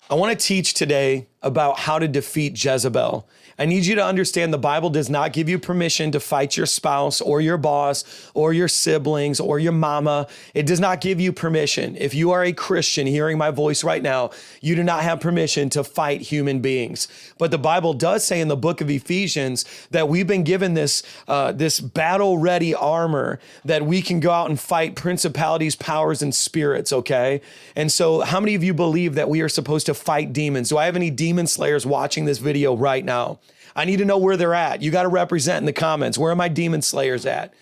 I want to teach today about how to defeat Jezebel. I need you to understand the Bible does not give you permission to fight your spouse or your boss or your siblings or your mama. It does not give you permission. If you are a Christian hearing my voice right now, you do not have permission to fight human beings. But the Bible does say in the book of Ephesians that we've been given this battle-ready armor that we can go out and fight principalities, powers, and spirits, okay? And so how many of you believe that we are supposed to fight demons? Do I have any demon slayers watching this video right now? I need to know where they're at. You got to represent in the comments. Where are my demon slayers at?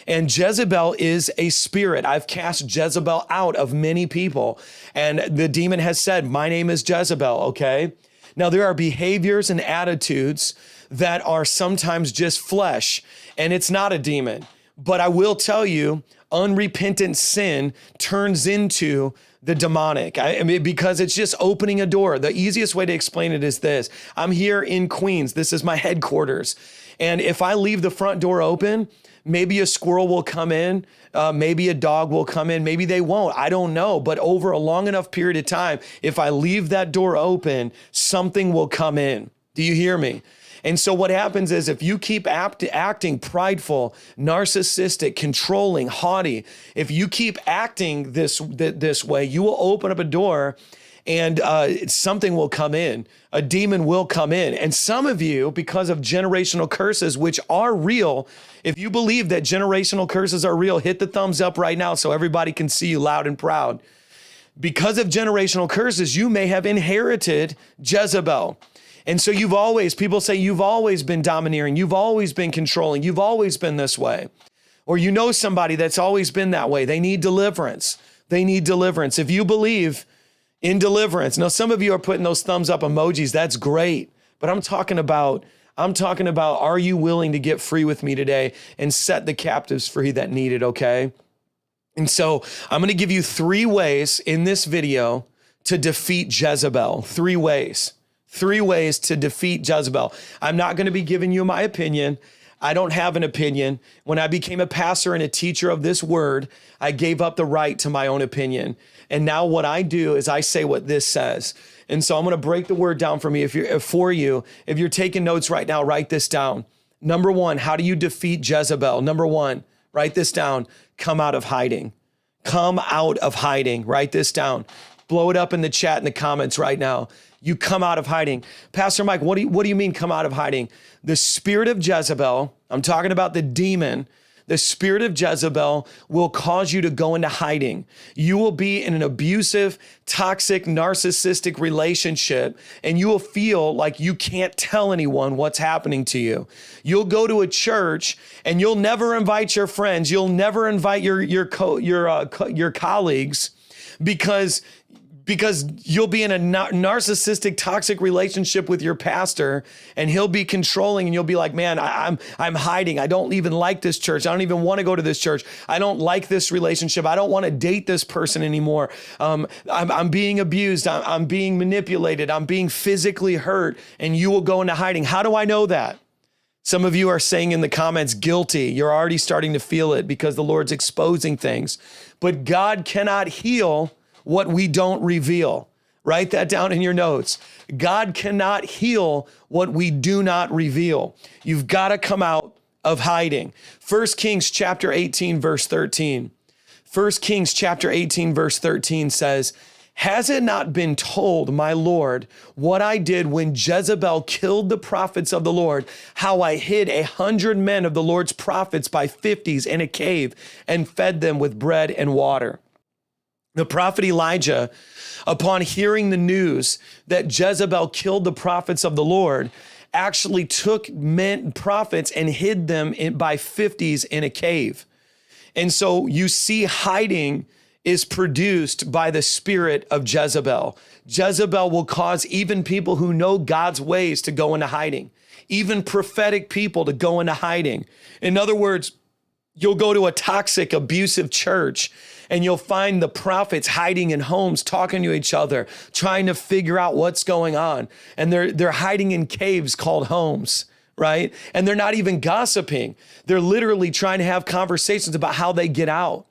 And Jezebel is a spirit. I've cast Jezebel out of many people. And the demon has said, my name is Jezebel, okay? Now, there are behaviors and attitudes that are sometimes just flesh, and it's not a demon. But I will tell you, unrepentant sin turns into the demonic. I mean, because it's just opening a door. The easiest way to explain it is this. I'm here in Queens. This is my headquarters. And if I leave the front door open, maybe a squirrel will come in, maybe a dog will come in, maybe they won't. I don't know. But over a long enough period of time, if I leave that door open, something will come in. Do you hear me? And so what happens is if you keep acting prideful, narcissistic, controlling, haughty, if you keep acting this way, you will open up a door and something will come in. A demon will come in. And some of you, because of generational curses, which are real, if you believe that generational curses are real, hit the thumbs up right now so everybody can see you loud and proud. Because of generational curses, you may have inherited Jezebel. And so people say you've always been domineering, you've always been controlling, you've always been this way. Or you know somebody that's always been that way. They need deliverance. They need deliverance. If you believe in deliverance, now some of you are putting those thumbs up emojis, that's great. But I'm talking about, are you willing to get free with me today and set the captives free that need it, okay? And so I'm gonna give you 3 ways in this video to defeat Jezebel, 3 ways. 3 ways to defeat Jezebel. I'm not going to be giving you my opinion. I don't have an opinion. When I became a pastor and a teacher of this word, I gave up the right to my own opinion. And now what I do is I say what this says. And so I'm going to break the word down for me. If you're taking notes right now, write this down. Number 1, how do you defeat Jezebel? Number 1, write this down. Come out of hiding. Come out of hiding. Write this down. Blow it up in the chat in the comments right now. You come out of hiding. Pastor Mike, what do you mean come out of hiding? The spirit of Jezebel, I'm talking about the demon, the spirit of Jezebel will cause you to go into hiding. You will be in an abusive, toxic, narcissistic relationship, and you will feel like you can't tell anyone what's happening to you. You'll go to a church and you'll never invite your friends. You'll never invite your colleagues because you'll be in a narcissistic, toxic relationship with your pastor, and he'll be controlling, and you'll be like, man, I'm hiding. I don't even like this church. I don't even want to go to this church. I don't like this relationship. I don't want to date this person anymore. I'm being abused. I'm being manipulated. I'm being physically hurt, and you will go into hiding. How do I know that? Some of you are saying in the comments, guilty. You're already starting to feel it because the Lord's exposing things. But God cannot heal what we don't reveal. Write that down in your notes. God cannot heal what we do not reveal. You've got to come out of hiding. 1 Kings chapter 18, verse 13. 1 Kings chapter 18, verse 13 says, has it not been told, my Lord, what I did when Jezebel killed the prophets of the Lord, how I hid 100 men of the Lord's prophets by 50s in a cave and fed them with bread and water? The prophet Elijah, upon hearing the news that Jezebel killed the prophets of the Lord, actually took prophets and hid them by 50s in a cave. And so you see hiding is produced by the spirit of Jezebel. Jezebel will cause even people who know God's ways to go into hiding, even prophetic people to go into hiding. In other words, you'll go to a toxic, abusive church and you'll find the prophets hiding in homes, talking to each other, trying to figure out what's going on. And they're hiding in caves called homes, right? And they're not even gossiping. They're literally trying to have conversations about how they get out.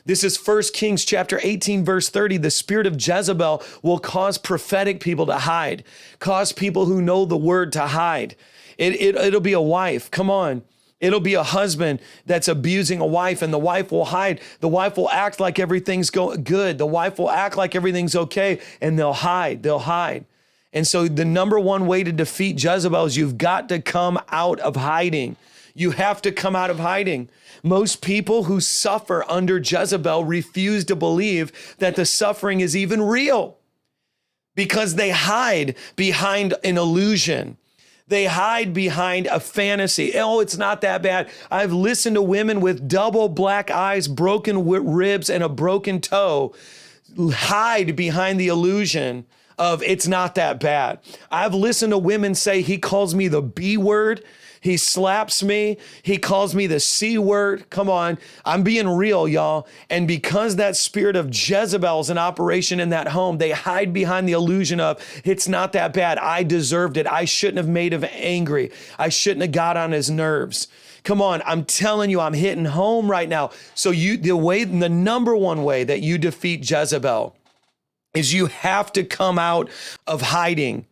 This is 1 Kings chapter 18, verse 30. The spirit of Jezebel will cause prophetic people to hide, cause people who know the word to hide. It'll be a wife. Come on. It'll be a husband that's abusing a wife, and the wife will hide. The wife will act like everything's good. The wife will act like everything's okay, and they'll hide. They'll hide. And so the number one way to defeat Jezebel is you've got to come out of hiding. You have to come out of hiding. Most people who suffer under Jezebel refuse to believe that the suffering is even real because they hide behind an illusion. They hide behind a fantasy. Oh, it's not that bad. I've listened to women with double black eyes, broken ribs, and a broken toe hide behind the illusion of it's not that bad. I've listened to women say, he calls me the B word. He slaps me. He calls me the C word. Come on. I'm being real, y'all. And because that spirit of Jezebel is in operation in that home, they hide behind the illusion of it's not that bad. I deserved it. I shouldn't have made him angry. I shouldn't have got on his nerves. Come on. I'm telling you, I'm hitting home right now. So the number one way that you defeat Jezebel is you have to come out of hiding.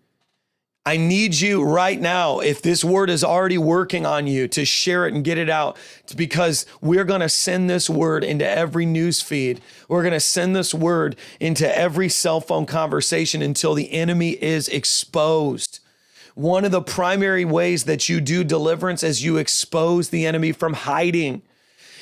I need you right now, if this word is already working on you, to share it and get it out, because we're going to send this word into every news feed. We're going to send this word into every cell phone conversation until the enemy is exposed. One of the primary ways that you do deliverance is you expose the enemy from hiding.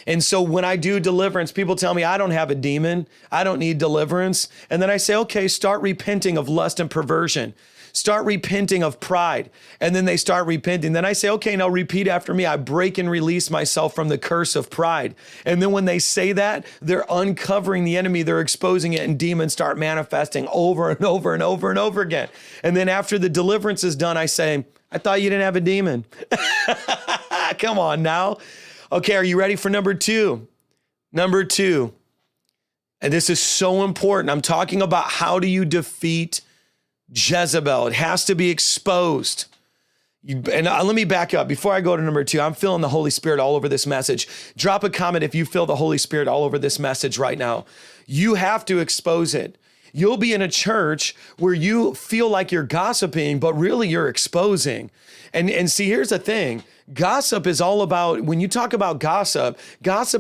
And so when I do deliverance, people tell me I don't have a demon. I don't need deliverance. And then I say, okay, start repenting of lust and perversion. Start repenting of pride. And then they start repenting. Then I say, okay, now repeat after me. I break and release myself from the curse of pride. And then when they say that, they're uncovering the enemy, they're exposing it, and demons start manifesting over and over and over and over again. And then after the deliverance is done, I say, I thought you didn't have a demon. Come on now. Okay, are you ready for number two? Number two, and this is so important. I'm talking about how do you defeat Jezebel. It has to be exposed. Let me back up. Before I go to number two, I'm feeling the Holy Spirit all over this message. Drop a comment if you feel the Holy Spirit all over this message right now. You have to expose it. You'll be in a church where you feel like you're gossiping, but really you're exposing. And see, here's the thing. Gossip is all about, when you talk about gossip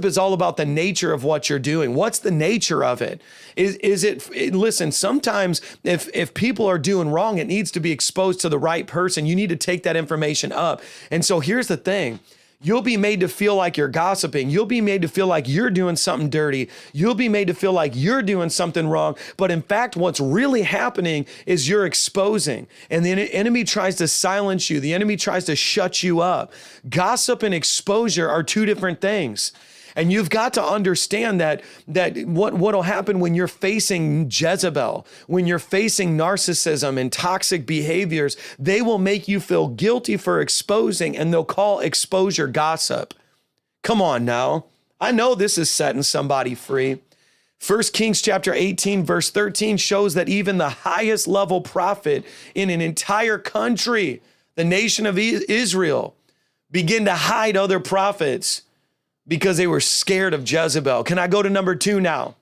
is all about the nature of what you're doing. What's the nature of it? Listen, sometimes if people are doing wrong, it needs to be exposed to the right person. You need to take that information up. And so here's the thing. You'll be made to feel like you're gossiping. You'll be made to feel like you're doing something dirty. You'll be made to feel like you're doing something wrong. But in fact, what's really happening is you're exposing. And the enemy tries to silence you. The enemy tries to shut you up. Gossip and exposure are two different things. And you've got to understand that what'll happen when you're facing Jezebel, when you're facing narcissism and toxic behaviors, they will make you feel guilty for exposing, and they'll call exposure gossip. Come on now. I know this is setting somebody free. 1 Kings chapter 18, verse 13 shows that even the highest level prophet in an entire country, the nation of Israel, begin to hide other prophets because they were scared of Jezebel. Can I go to number two now?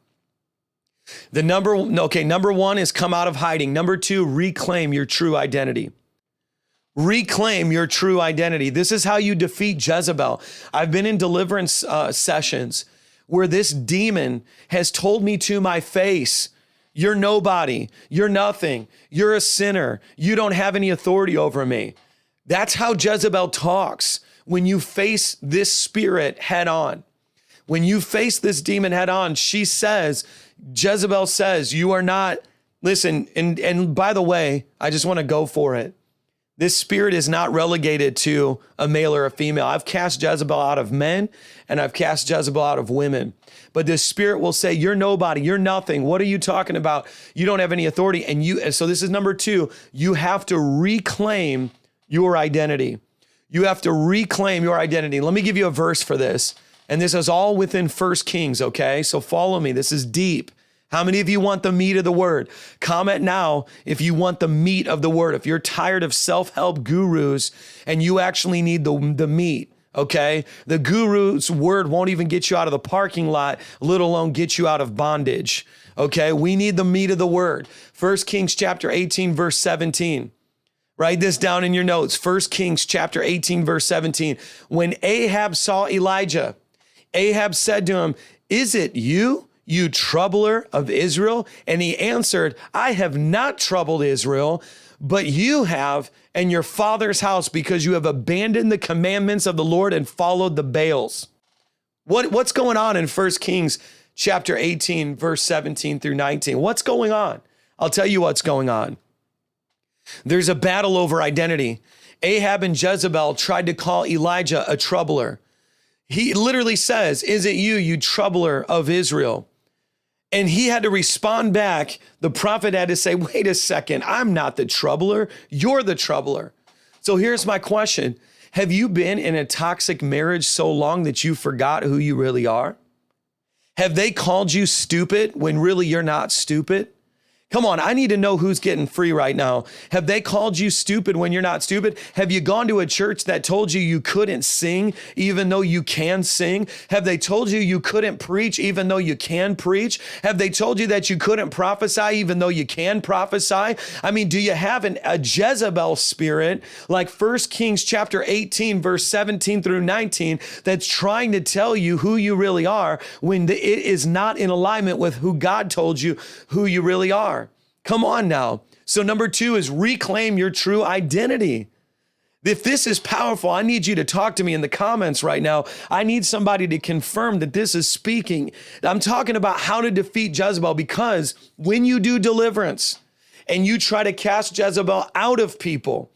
Number one is come out of hiding. Number two, reclaim your true identity. Reclaim your true identity. This is how you defeat Jezebel. I've been in deliverance sessions where this demon has told me to my face, you're nobody, you're nothing, you're a sinner, you don't have any authority over me. That's how Jezebel talks. When you face this spirit head on, when you face this demon head on, Jezebel says, you are not, listen, and by the way, I just want to go for it. This spirit is not relegated to a male or a female. I've cast Jezebel out of men and I've cast Jezebel out of women. But this spirit will say, you're nobody, you're nothing. What are you talking about? You don't have any authority. And so this is number two. You have to reclaim your identity. You have to reclaim your identity. Let me give you a verse for this. And this is all within 1 Kings, okay? So follow me. This is deep. How many of you want the meat of the word? Comment now if you want the meat of the word. If you're tired of self-help gurus and you actually need the meat, Okay. The guru's word won't even get you out of the parking lot, let alone get you out of bondage. Okay. We need the meat of the word. 1 Kings chapter 18, verse 17. Write this down in your notes. 1 Kings chapter 18, verse 17. When Ahab saw Elijah, Ahab said to him, "Is it you, you troubler of Israel?" And he answered, "I have not troubled Israel, but you have, and your father's house, because you have abandoned the commandments of the Lord and followed the Baals." What's going on in 1 Kings chapter 18, verse 17 through 19? What's going on? I'll tell you what's going on. There's a battle over identity. Ahab and Jezebel tried to call Elijah a troubler. He literally says, "Is it you, you troubler of Israel?" And he had to respond back. The prophet had to say, "Wait a second, I'm not the troubler. You're the troubler." So here's my question. Have you been in a toxic marriage so long that you forgot who you really are? Have they called you stupid when really you're not stupid? Come on, I need to know who's getting free right now. Have they called you stupid when you're not stupid? Have you gone to a church that told you you couldn't sing even though you can sing? Have they told you you couldn't preach even though you can preach? Have they told you that you couldn't prophesy even though you can prophesy? I mean, do you have a Jezebel spirit like 1 Kings chapter 18, verse 17 through 19 that's trying to tell you who you really are when it is not in alignment with who God told you who you really are? Come on now. So number 2 is reclaim your true identity. If this is powerful, I need you to talk to me in the comments right now. I need somebody to confirm that this is speaking. I'm talking about how to defeat Jezebel, because when you do deliverance and you try to cast Jezebel out of people,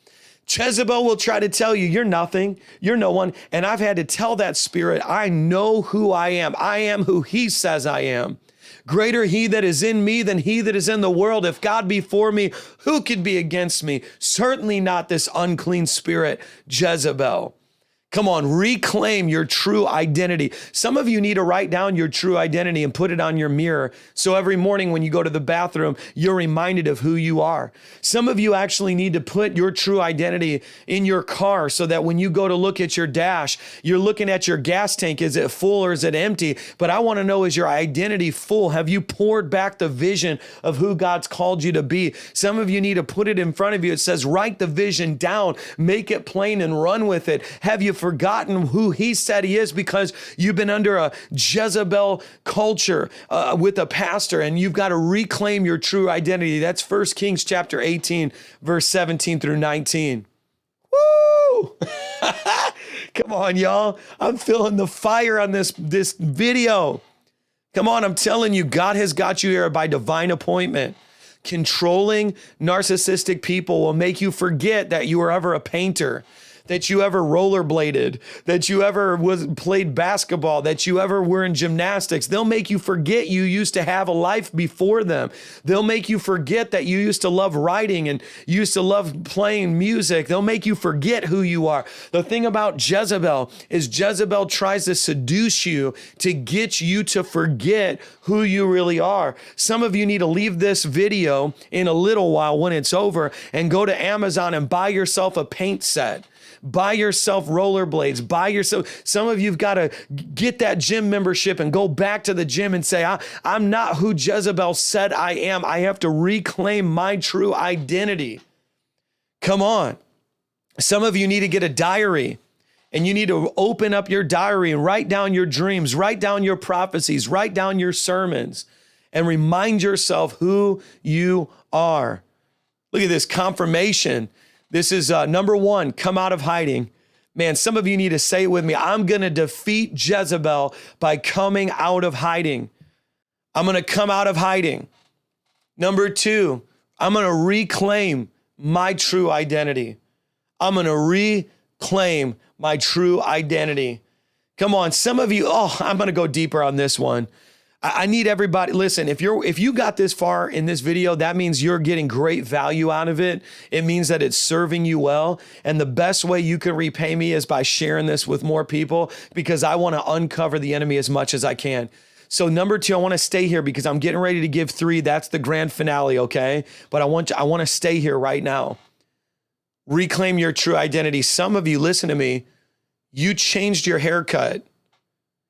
Jezebel will try to tell you, "You're nothing, you're no one." And I've had to tell that spirit, I know who I am. I am who he says I am. Greater he that is in me than he that is in the world. If God be for me, who could be against me? Certainly not this unclean spirit, Jezebel. Come on, reclaim your true identity. Some of you need to write down your true identity and put it on your mirror. So every morning when you go to the bathroom, you're reminded of who you are. Some of you actually need to put your true identity in your car so that when you go to look at your dash, you're looking at your gas tank. Is it full or is it empty? But I want to know, is your identity full? Have you poured back the vision of who God's called you to be? Some of you need to put it in front of you. It says, write the vision down, make it plain and run with it. Have you forgotten who he said he is because you've been under a Jezebel culture with a pastor, and you've got to reclaim your true identity? That's 1 Kings chapter 18, verse 17 through 19. Woo! Come on, y'all. I'm feeling the fire on this video. Come on, I'm telling you, God has got you here by divine appointment. Controlling, narcissistic people will make you forget that you were ever a painter, that you ever rollerbladed, that you ever played basketball, that you ever were in gymnastics. They'll make you forget you used to have a life before them. They'll make you forget that you used to love writing and you used to love playing music. They'll make you forget who you are. The thing about Jezebel is Jezebel tries to seduce you to get you to forget who you really are. Some of you need to leave this video in a little while when it's over and go to Amazon and buy yourself a paint set. Buy yourself rollerblades, some of you've got to get that gym membership and go back to the gym and say, I'm not who Jezebel said I am. I have to reclaim my true identity. Come on. Some of you need to get a diary, and you need to open up your diary and write down your dreams, write down your prophecies, write down your sermons, and remind yourself who you are. Look at this confirmation. This is number 1, come out of hiding. Man, some of you need to say it with me. I'm going to defeat Jezebel by coming out of hiding. I'm going to come out of hiding. Number 2, I'm going to reclaim my true identity. I'm going to reclaim my true identity. Come on, some of you, I'm going to go deeper on this one. I need everybody, listen, if you got this far in this video, that means you're getting great value out of it. It means that it's serving you well. And the best way you can repay me is by sharing this with more people, because I want to uncover the enemy as much as I can. So number 2, I want to stay here because I'm getting ready to give 3. That's the grand finale, okay? But I want to stay here right now. Reclaim your true identity. Some of you, listen to me, you changed your haircut.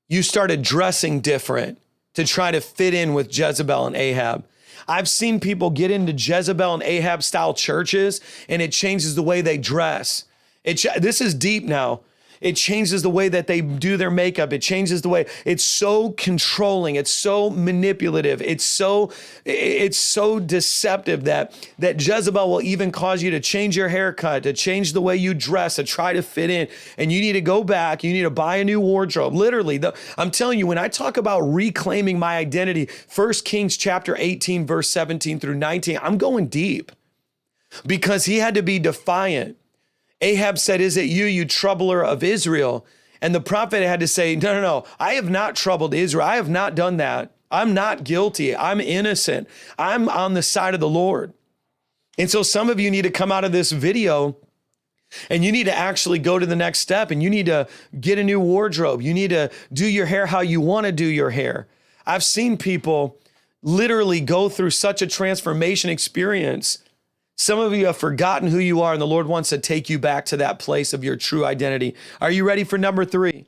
You started dressing different to try to fit in with Jezebel and Ahab. I've seen people get into Jezebel and Ahab style churches, and it changes the way they dress. This is deep now. It changes the way that they do their makeup. It changes the way, it's so controlling. It's so manipulative. It's so deceptive that Jezebel will even cause you to change your haircut, to change the way you dress, to try to fit in. And you need to go back. You need to buy a new wardrobe. Literally, I'm telling you, when I talk about reclaiming my identity, 1 Kings chapter 18, verse 17 through 19, I'm going deep because he had to be defiant. Ahab said, "Is it you, you troubler of Israel?" And the prophet had to say, no, I have not troubled Israel. I have not done that. I'm not guilty. I'm innocent. I'm on the side of the Lord. And so some of you need to come out of this video and you need to actually go to the next step, and you need to get a new wardrobe. You need to do your hair how you want to do your hair. I've seen people literally go through such a transformation experience. Some of you have forgotten who you are, and the Lord wants to take you back to that place of your true identity. Are you ready for number 3?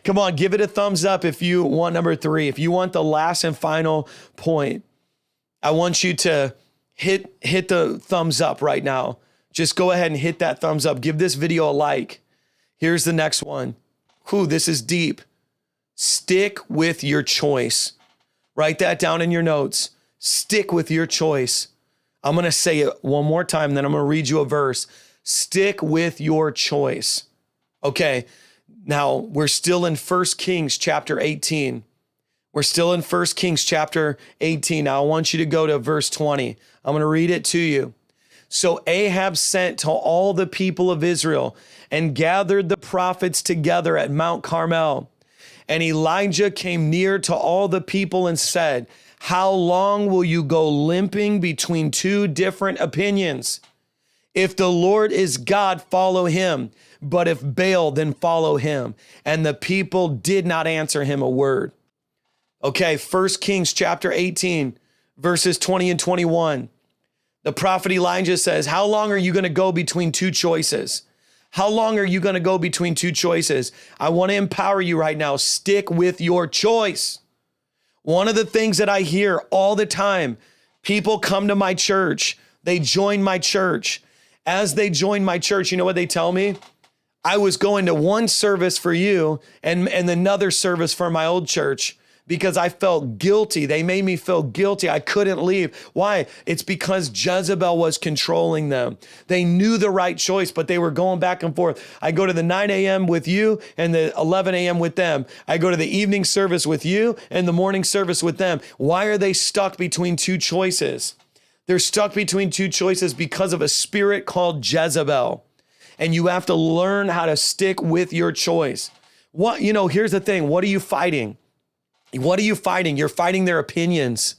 Come on, give it a thumbs up if you want number 3. If you want the last and final point, I want you to hit the thumbs up right now. Just go ahead and hit that thumbs up. Give this video a like. Here's the next one. This is deep. Stick with your choice. Write that down in your notes. Stick with your choice. I'm going to say it one more time, then I'm going to read you a verse. Stick with your choice. Okay, now we're still in 1 Kings chapter 18. We're still in 1 Kings chapter 18. Now I want you to go to verse 20. I'm going to read it to you. So Ahab sent to all the people of Israel and gathered the prophets together at Mount Carmel. And Elijah came near to all the people and said, "How long will you go limping between two different opinions? If the Lord is God, follow him. But if Baal, then follow him." And the people did not answer him a word. Okay, 1 Kings chapter 18, verses 20 and 21. The prophet Elijah says, how long are you going to go between two choices? How long are you going to go between two choices? I want to empower you right now. Stick with your choice. One of the things that I hear all the time, people come to my church, they join my church. As they join my church, you know what they tell me? I was going to one service for you and another service for my old church because I felt guilty. They made me feel guilty. I couldn't leave. Why? It's because Jezebel was controlling them. They knew the right choice, but they were going back and forth. I go to the 9 a.m. with you and the 11 a.m. with them. I go to the evening service with you and the morning service with them. Why are they stuck between two choices? They're stuck between two choices because of a spirit called Jezebel. And you have to learn how to stick with your choice. Here's the thing. What are you fighting? What are you fighting? You're fighting their opinions.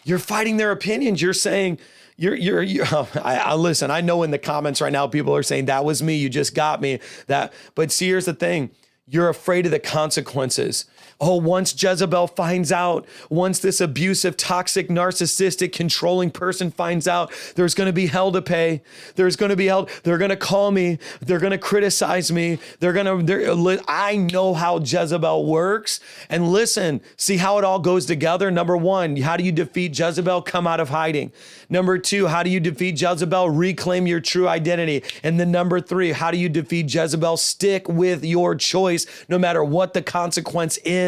You're fighting their opinions. You're saying, listen, I know in the comments right now, people are saying, that was me. You just got me. But see, here's the thing. You're afraid of the consequences. Oh, once Jezebel finds out, once this abusive, toxic, narcissistic, controlling person finds out, there's going to be hell to pay. There's going to be hell. They're going to call me. They're going to criticize me. I know how Jezebel works. And listen, see how it all goes together. Number 1, how do you defeat Jezebel? Come out of hiding. Number 2, how do you defeat Jezebel? Reclaim your true identity. And then number 3, how do you defeat Jezebel? Stick with your choice, no matter what the consequence is.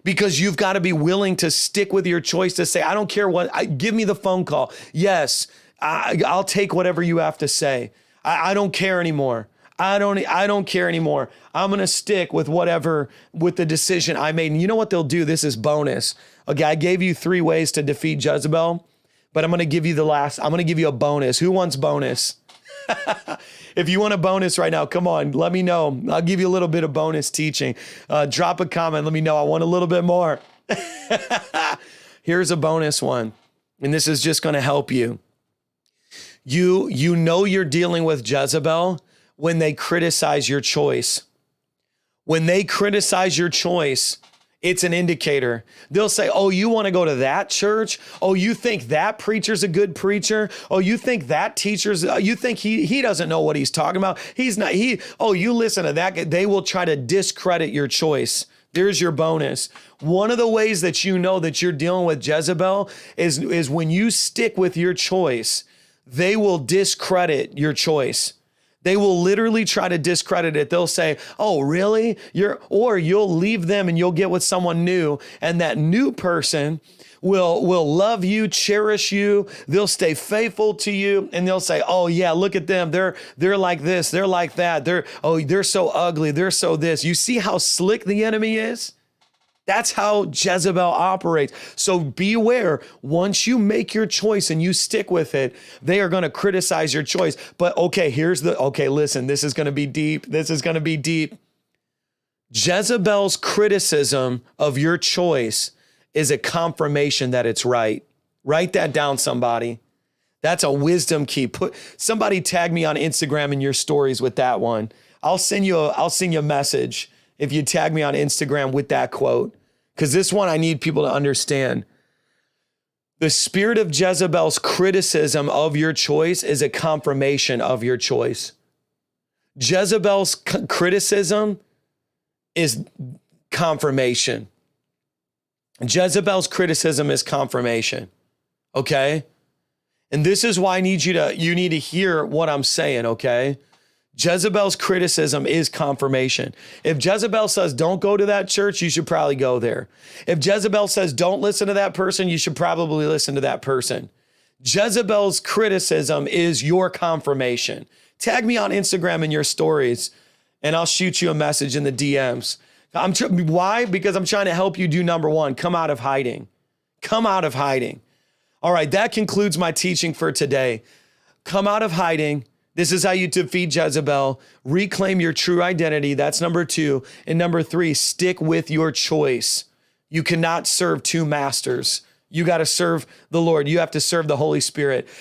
Because you've got to be willing to stick with your choice to say, I don't care give me the phone call. Yes, I'll take whatever you have to say. I don't care anymore. I don't care anymore. I'm going to stick with with the decision I made. And you know what they'll do? This is bonus. Okay, I gave you 3 ways to defeat Jezebel, but I'm going to give you I'm going to give you a bonus. Who wants bonus? If you want a bonus right now, come on, let me know. I'll give you a little bit of bonus teaching. Drop a comment. Let me know. I want a little bit more. Here's a bonus one. And this is just going to help you. You know you're dealing with Jezebel when they criticize your choice. When they criticize your choice, It's an indicator. They'll say, oh, you want to go to that church? Oh, you think that preacher's a good preacher? Oh, you think that you think he doesn't know what he's talking about? Oh, you listen to that guy. They will try to discredit your choice. There's your bonus. One of the ways that you know that you're dealing with Jezebel is when you stick with your choice, they will discredit your choice. They will literally try to discredit it. They'll say, oh, really? Or you'll leave them and you'll get with someone new. And that new person will love you, cherish you. They'll stay faithful to you. And they'll say, oh yeah, look at them. They're like this. They're like that. They're so ugly. They're so this. You see how slick the enemy is? That's how Jezebel operates. So beware. Once you make your choice and you stick with it, they are going to criticize your choice. But listen, this is going to be deep. This is going to be deep. Jezebel's criticism of your choice is a confirmation that it's right. Write that down, somebody. That's a wisdom key. Somebody tag me on Instagram in your stories with that one. I'll send you a message if you tag me on Instagram with that quote, because this one I need people to understand. The spirit of Jezebel's criticism of your choice is a confirmation of your choice. Jezebel's criticism is confirmation. Jezebel's criticism is confirmation. Okay? And this is why you need to hear what I'm saying, okay? Jezebel's criticism is confirmation. If Jezebel says, don't go to that church, you should probably go there. If Jezebel says, don't listen to that person, you should probably listen to that person. Jezebel's criticism is your confirmation. Tag me on Instagram in your stories, and I'll shoot you a message in the DMs. Why? Because I'm trying to help you do number one, come out of hiding. Come out of hiding. All right, that concludes my teaching for today. Come out of hiding. This is how you defeat Jezebel. Reclaim your true identity. That's number 2. And number 3, stick with your choice. You cannot serve two masters. You got to serve the Lord. You have to serve the Holy Spirit.